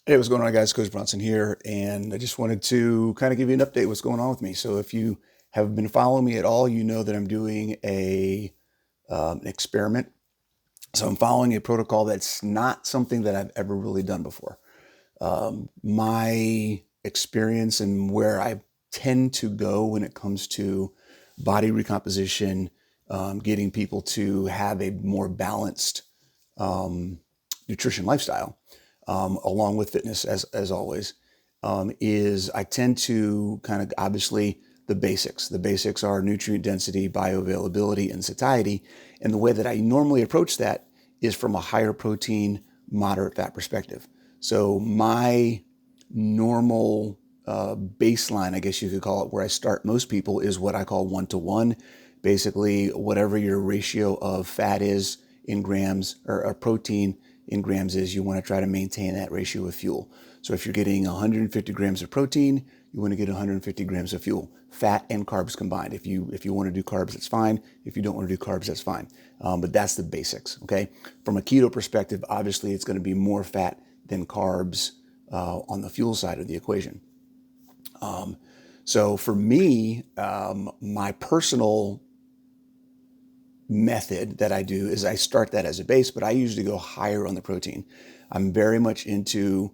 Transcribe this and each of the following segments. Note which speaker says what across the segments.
Speaker 1: Hey, what's going on, guys? Coach Bronson here, and I just wanted to kind of give you an update what's going on with me. So, if you have been following me at all, you know that I'm doing an experiment. So, I'm following a protocol that's not something that I've ever really done before. My experience and where I tend to go when it comes to body recomposition, getting people to have a more balanced um, nutrition lifestyle, along with fitness, as always, is I tend to kind of obviously the basics. The basics are nutrient density, bioavailability, and satiety. And the way that I normally approach that is from a higher protein, moderate fat perspective. So my normal baseline, I guess you could call it, where I start most people is what I call 1-to-1. Basically, whatever your ratio of fat is in grams or protein in grams is, you want to try to maintain that ratio of fuel. So if you're getting 150 grams of protein, you want to get 150 grams of fuel, fat and carbs combined. If you want to do carbs, that's fine. If you don't want to do carbs, that's fine. But that's the basics. Okay. From a keto perspective, obviously it's going to be more fat than carbs on the fuel side of the equation. So for me, my personal method that I do is I start that as a base, but I usually go higher on the protein. I'm very much into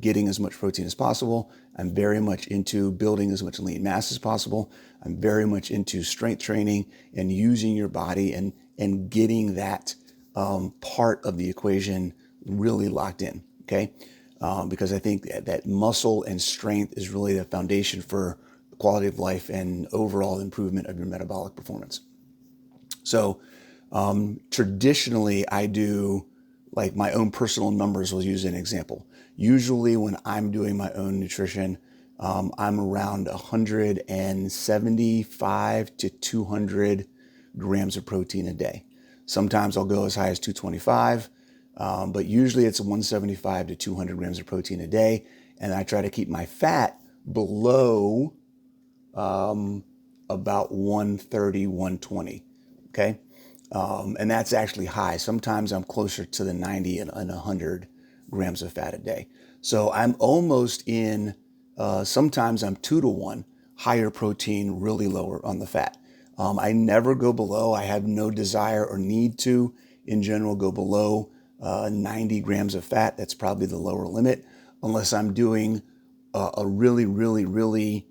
Speaker 1: getting as much protein as possible. I'm very much into building as much lean mass as possible. I'm very much into strength training and using your body and getting that part of the equation really locked in. Okay, because I think that muscle and strength is really the foundation for quality of life and overall improvement of your metabolic performance. So traditionally, I do like my own personal numbers. We'll use an example. Usually, when I'm doing my own nutrition, I'm around 175 to 200 grams of protein a day. Sometimes I'll go as high as 225, but usually it's 175 to 200 grams of protein a day. And I try to keep my fat below about 130, 120. Okay. And that's actually high. Sometimes I'm closer to the 90 and 100 grams of fat a day. So I'm almost in, sometimes I'm 2-to-1, higher protein, really lower on the fat. I never go below. I have no desire or need to, in general, go below 90 grams of fat. That's probably the lower limit, unless I'm doing a really, really, really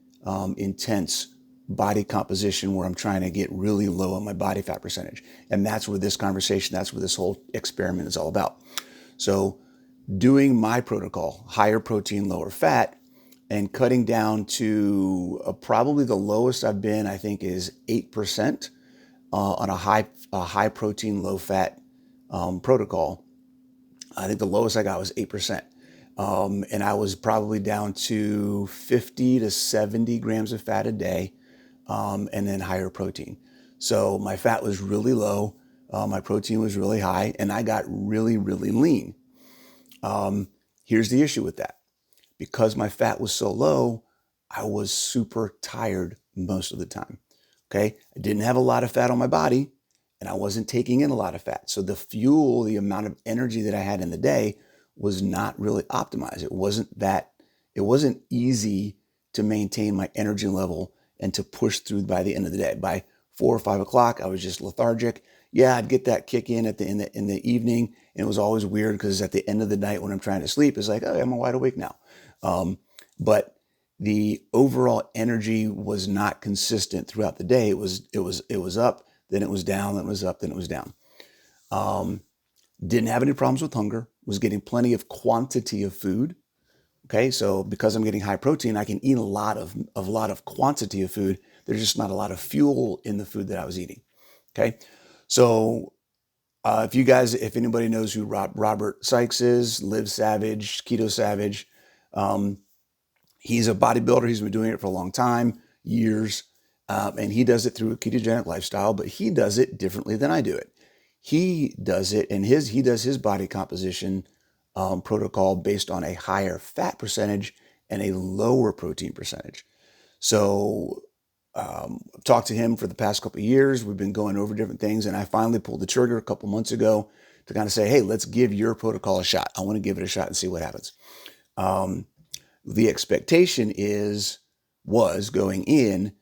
Speaker 1: intense body composition where I'm trying to get really low on my body fat percentage. And that's where this conversation, that's where this whole experiment is all about. So doing my protocol, higher protein, lower fat, and cutting down to probably the lowest I've been, I think, is 8% on a high protein, low fat protocol. I think the lowest I got was 8%. And I was probably down to 50 to 70 grams of fat a day, and then higher protein. So my fat was really low, my protein was really high, and I got really, really lean. Here's the issue with that. Because my fat was so low, I was super tired most of the time. Okay. I didn't have a lot of fat on my body and I wasn't taking in a lot of fat. So the fuel, the amount of energy that I had in the day was not really optimized. It wasn't easy to maintain my energy level and to push through by the end of the day. By 4 or 5 o'clock, I was just lethargic. Yeah, I'd get that kick in in the evening, and it was always weird because at the end of the night when I'm trying to sleep, it's like, oh, I'm wide awake now. But the overall energy was not consistent throughout the day. It was up, then it was down, then it was up, then it was down. Didn't have any problems with hunger. Was getting plenty of quantity of food. Okay, so because I'm getting high protein, I can eat a lot of quantity of food. There's just not a lot of fuel in the food that I was eating. Okay, so if anybody knows who Robert Sykes is, Live Savage, Keto Savage, he's a bodybuilder. He's been doing it for a long time, years, and he does it through a ketogenic lifestyle, but he does it differently than I do it. He does it, and he does his body composition protocol based on a higher fat percentage and a lower protein percentage. So I've talked to him for the past couple of years. We've been going over different things, and I finally pulled the trigger a couple months ago to kind of say, hey, let's give your protocol a shot. I want to give it a shot and see what happens. The expectation was going in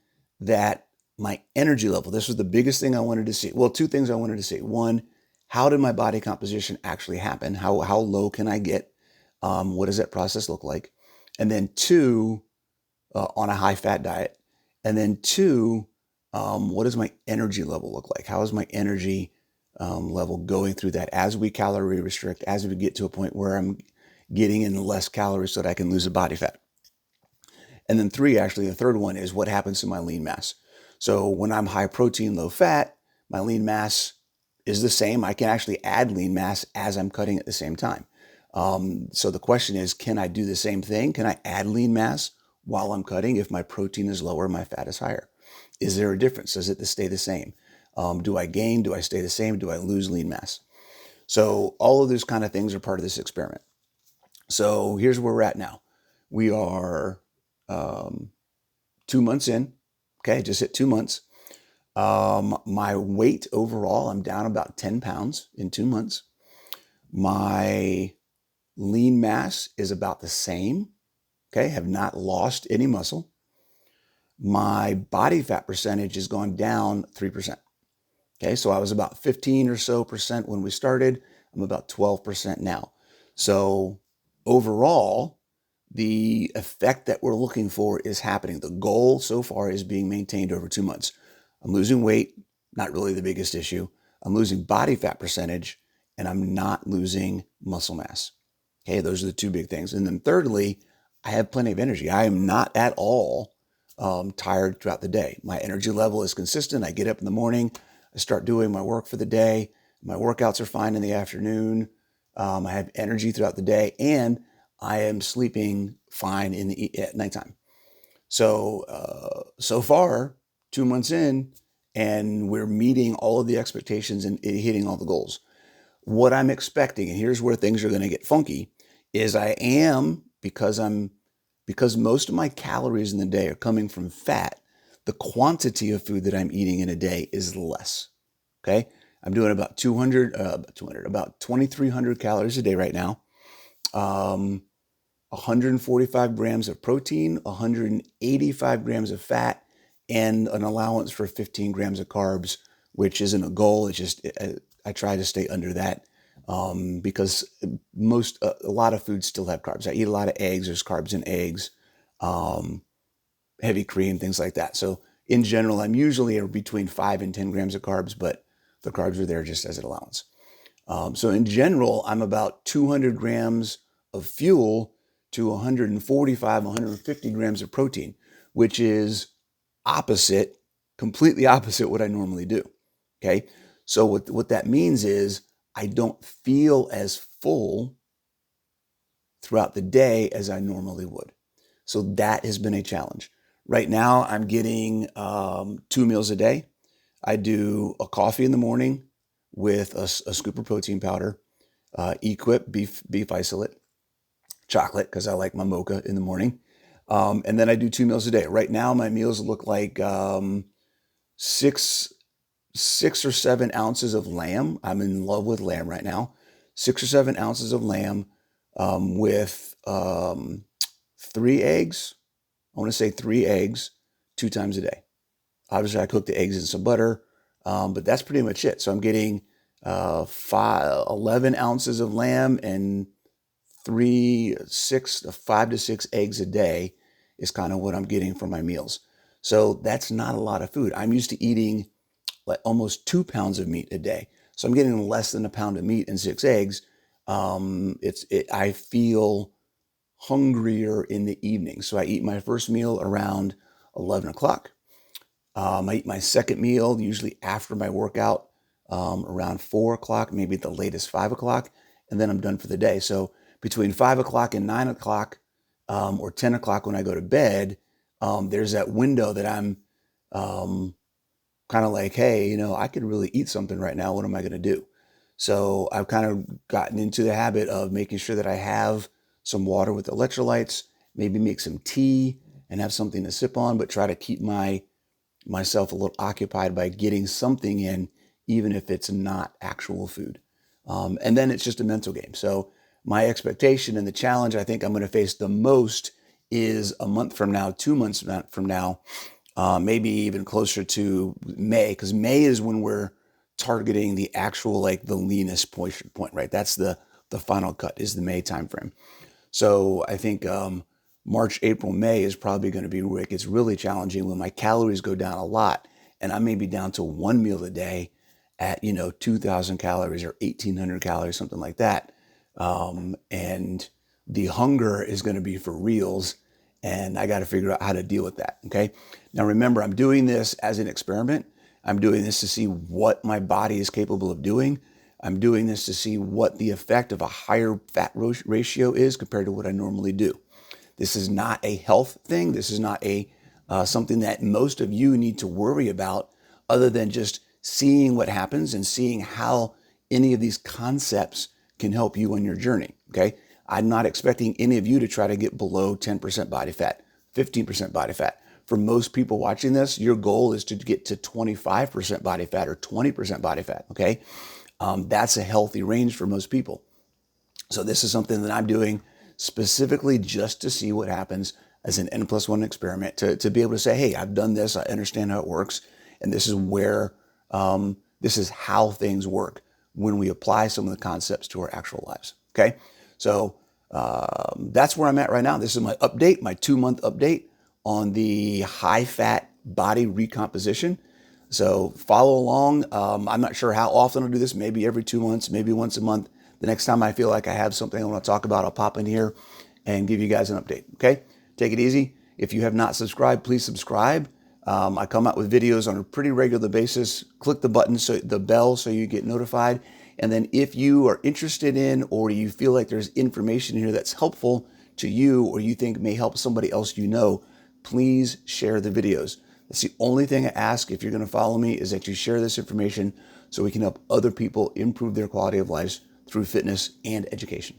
Speaker 1: that my energy level, this was the biggest thing I wanted to see. Well, two things I wanted to see. One, how did my body composition actually happen? How low can I get? What does that process look like? And then two, on a high fat diet. And then two, what does my energy level look like? How is my energy level going through that as we calorie restrict, as we get to a point where I'm getting in less calories so that I can lose the body fat? And then three, actually, the third one is what happens to my lean mass. So when I'm high protein, low fat, my lean mass is the same. I can actually add lean mass as I'm cutting at the same time. So the question is, can I do the same thing? Can I add lean mass while I'm cutting if my protein is lower, my fat is higher? Is there a difference? Does it stay the same? Do I gain? Do I stay the same? Do I lose lean mass? So all of those kind of things are part of this experiment. So here's where we're at now. We are 2 months in. Okay, just hit 2 months. My weight overall, I'm down about 10 pounds in 2 months. My lean mass is about the same. Okay, have not lost any muscle. My body fat percentage has gone down 3%. Okay, so I was about 15 or so percent when we started. I'm about 12% now. So overall, the effect that we're looking for is happening. The goal so far is being maintained over 2 months. I'm losing weight, not really the biggest issue. I'm losing body fat percentage, and I'm not losing muscle mass. Okay, those are the two big things. And then thirdly, I have plenty of energy. I am not at all tired throughout the day. My energy level is consistent. I get up in the morning, I start doing my work for the day. My workouts are fine in the afternoon. I have energy throughout the day, and I am sleeping fine at nighttime. So, so far, 2 months in, and we're meeting all of the expectations and hitting all the goals. What I'm expecting, and here's where things are going to get funky, is because most of my calories in the day are coming from fat, the quantity of food that I'm eating in a day is less. Okay, I'm doing about 2,300 calories a day right now. 145 grams of protein, 185 grams of fat, and an allowance for 15 grams of carbs, which isn't a goal. It's just I try to stay under that because a lot of foods still have carbs. I eat a lot of eggs. There's carbs in eggs, heavy cream, things like that. So in general, I'm usually between 5 and 10 grams of carbs, but the carbs are there just as an allowance. So in general, I'm about 200 grams of fuel to 145, 150 grams of protein, which is completely opposite what I normally do. Okay. So what that means is I don't feel as full throughout the day as I normally would. So that has been a challenge. Right now, I'm getting 2 meals a day. I do a coffee in the morning with a scoop of protein powder, Equip beef isolate, chocolate because I like my mocha in the morning, and then I do 2 meals a day. Right now, my meals look like six or 7 ounces of lamb. I'm in love with lamb right now. 6 or 7 ounces of lamb with 3 eggs. I want to say 3 eggs 2 times a day. Obviously, I cook the eggs in some butter, but that's pretty much it. So I'm getting 11 ounces of lamb and 5 to 6 eggs a day is kind of what I'm getting for my meals. So that's not a lot of food. I'm used to eating like almost 2 pounds of meat a day. So I'm getting less than a pound of meat and 6 eggs. I feel hungrier in the evening. So I eat my first meal around 11 o'clock. I eat my second meal usually after my workout around 4 o'clock, maybe at the latest 5 o'clock, and then I'm done for the day. So between 5 o'clock and 9 o'clock or 10 o'clock when I go to bed, there's that window that I'm kind of like, hey, I could really eat something right now. What am I going to do? So I've kind of gotten into the habit of making sure that I have some water with electrolytes, maybe make some tea and have something to sip on, but try to keep myself a little occupied by getting something in, even if it's not actual food. And then it's just a mental game. So my expectation and the challenge I think I'm going to face the most is a month from now, 2 months from now, maybe even closer to May, because May is when we're targeting the actual, like the leanest point, right? That's the final cut is the May timeframe. So I think March, April, May is probably going to be where it gets really challenging when my calories go down a lot, and I may be down to one meal a day at 2,000 calories or 1,800 calories, something like that. And the hunger is going to be for reals, and I got to figure out how to deal with that. Okay. Now remember, I'm doing this as an experiment. I'm doing this to see what my body is capable of doing. I'm doing this to see what the effect of a higher fat ratio is compared to what I normally do. This is not a health thing. This is not a something that most of you need to worry about, other than just seeing what happens and seeing how any of these concepts can help you on your journey. Okay, I'm not expecting any of you to try to get below 10% body fat, 15% body fat. For most people watching this, your goal is to get to 25% body fat or 20% body fat. Okay, that's a healthy range for most people. So this is something that I'm doing specifically just to see what happens as an N+1 experiment, to be able to say, hey, I've done this, I understand how it works, and this is where, this is how things work when we apply some of the concepts to our actual lives. Okay, so that's where I'm at right now. This is my update, my 2-month update on the high-fat body recomposition. So follow along. I'm not sure how often I'll do this, maybe every 2 months, maybe once a month. The next time I feel like I have something I want to talk about, I'll pop in here and give you guys an update. Okay, take it easy. If you have not subscribed, please subscribe. I come out with videos on a pretty regular basis. Click the button, the bell, so you get notified. And then if you are interested in, or you feel like there's information here that's helpful to you, or you think may help somebody else you know, please share the videos. That's the only thing I ask if you're going to follow me, is that you share this information so we can help other people improve their quality of lives through fitness and education.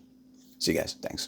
Speaker 1: See you guys. Thanks.